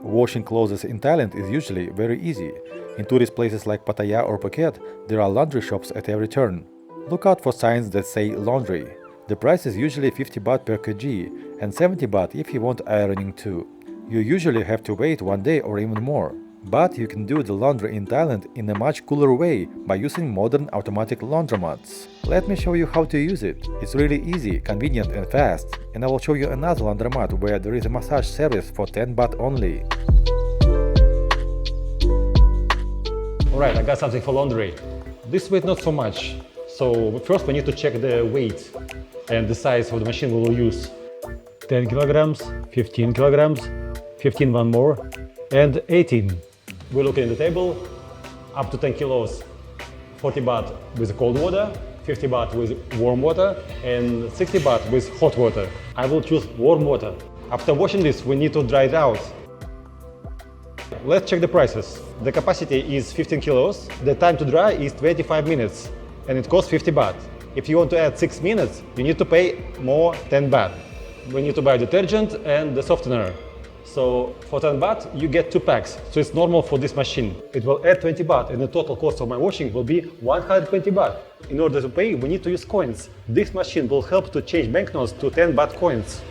Washing clothes in Thailand is usually very easy. In tourist places like Pattaya or Phuket, there are laundry shops at every turn. Look out for signs that say laundry. The price is usually 50 baht per kg and 70 baht if you want ironing too. You usually have to wait one day or even more. But you can do the laundry in Thailand in a much cooler way by using modern automatic laundromats. Let me show you how to use it. It's really easy, convenient and fast. And I will show you another laundromat where there is a massage service for 10 baht only. Alright, I got something for laundry. This weight not so much. So first we need to check the weight and the size of the machine we will use. 10 kilograms, 15 kilograms, 15 one more, and 18. We look in the table, up to 10 kilos, 40 baht with cold water, 50 baht with warm water, and 60 baht with hot water. I will choose warm water. After washing this, we need to dry it out. Let's check the prices. The capacity is 15 kilos, the time to dry is 25 minutes, and it costs 50 baht. If you want to add 6 minutes, you need to pay more 10 baht. We need to buy detergent and the softener. So for 10 baht, you get 2 packs, so it's normal for this machine. It will add 20 baht and the total cost of my washing will be 120 baht. In order to pay, we need to use coins. This machine will help to change banknotes to 10 baht coins.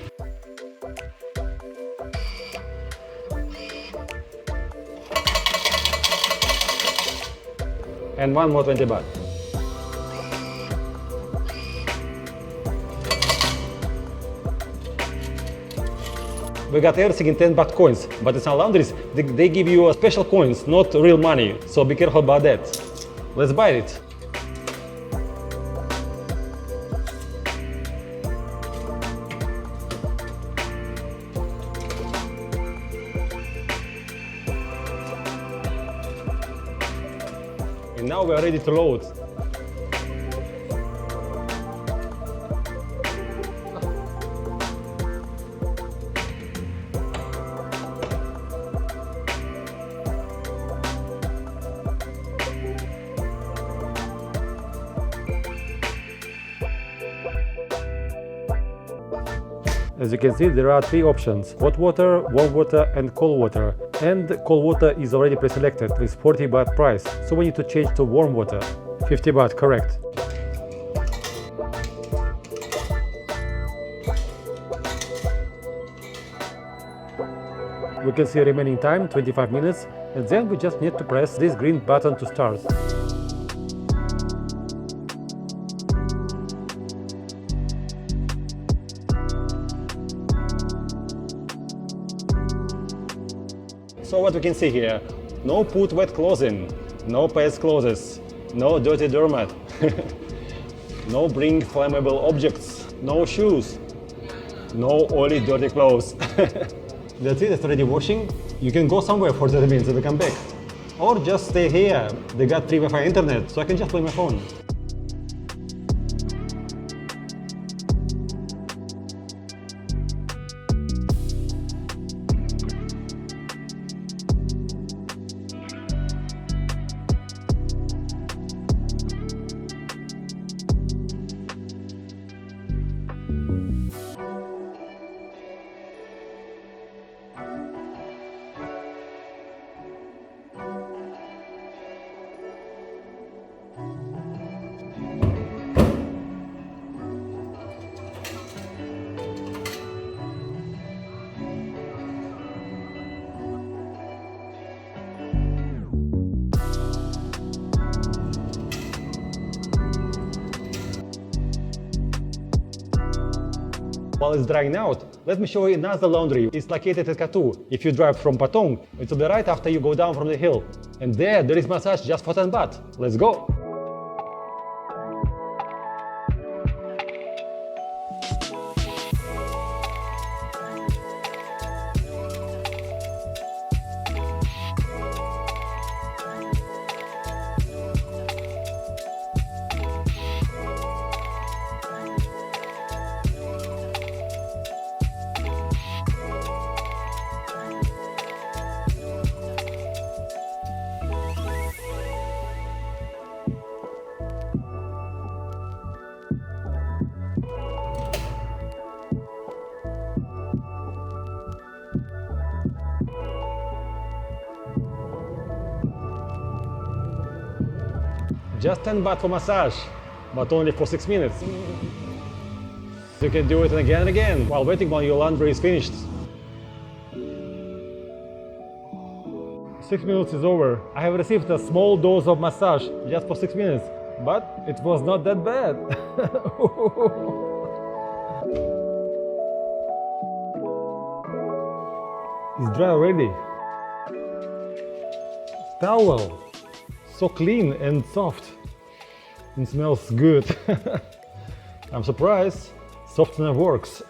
And one more 20 baht. We got everything in 10 baht coins, but in some laundries, they give you special coins, not real money, so be careful about that. Let's buy it. And now we are ready to load. As you can see, there are 3 options: hot water, warm water and cold water. And cold water is already pre-selected with 40 baht price, so we need to change to warm water. 50 baht, correct. We can see remaining time, 25 minutes, and then we just need to press this green button to start. So what we can see here, no put wet clothes in, no past clothes, no dirty doormat, no bring flammable objects, no shoes, no oily dirty clothes. That's it, it's already washing. You can go somewhere for 30 minutes and come back. Or just stay here, they got free Wi-Fi internet, so I can just play my phone. While it's drying out, let me show you another laundry. It's located at Katu. If you drive from Patong, it will be right after you go down from the hill. And there is massage just for 10 baht. Let's go! Just 10 baht for massage, but only for 6 minutes. You can do it again and again while waiting while your laundry is finished. 6 minutes is over. I have received a small dose of massage just for 6 minutes, but it was not that bad. It's dry already. Towel, so clean and soft. It smells good. I'm surprised. Softener works.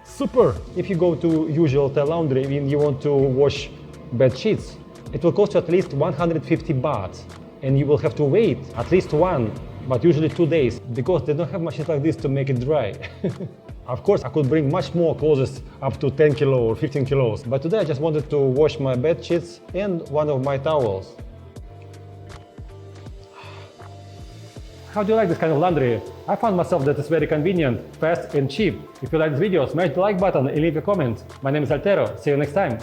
Super! If you go to usual Thai laundry and you want to wash bed sheets, it will cost you at least 150 baht, and you will have to wait at least 1, but usually 2 days, because they don't have machines like this to make it dry. Of course, I could bring much more clothes up to 10 kilo or 15 kilos, but today I just wanted to wash my bed sheets and one of my towels. How do you like this kind of laundry? I found myself that it's very convenient, fast and cheap. If you like this video, smash the like button and leave a comment. My name is Altero. See you next time.